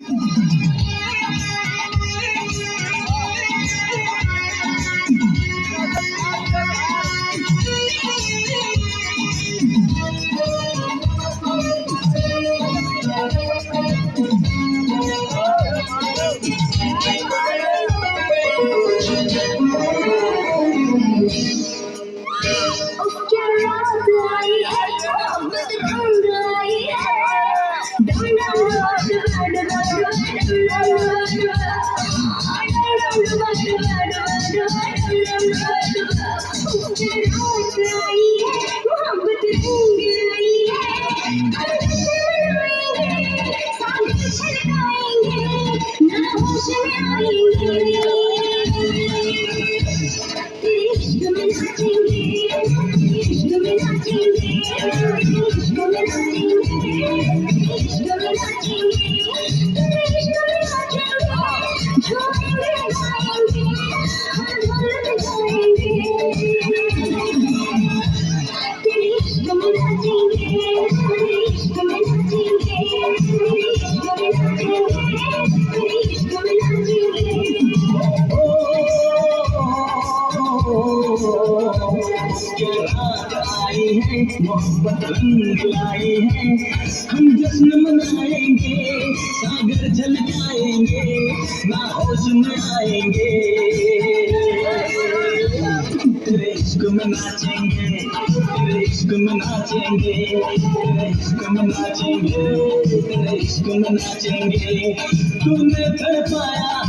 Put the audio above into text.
उसके रात आई है मोहब्बत ढूंढ आई है डम डम डम डम उसके रात आई है मोहब्बत ढूंढ आई है साथ छलकाएंगे ना होश में आएंगे इश्क में नाचेंगे इश्क में नाचेंगे इश्क में नाचेंगे इश्क में नाचेंगे इश्क में नाचेंगे झूमेंगे गाएंगे हम ढोल बजाएंगे इश्क में नाचेंगे इश्क में नाचेंगे इश्क में नाचेंगे इश्क में नाचेंगे आई है मोहब्बत रंग लाई है हम जश्न मनाएंगे सागर झलकाएंगे ना होश में आएंगे तेरे इश्क में नाचेंगे तेरे इश्क में नाचेंगे तेरे इश्क में नाचेंगे तेरे इश्क में नाचेंगे तूने तड़पाया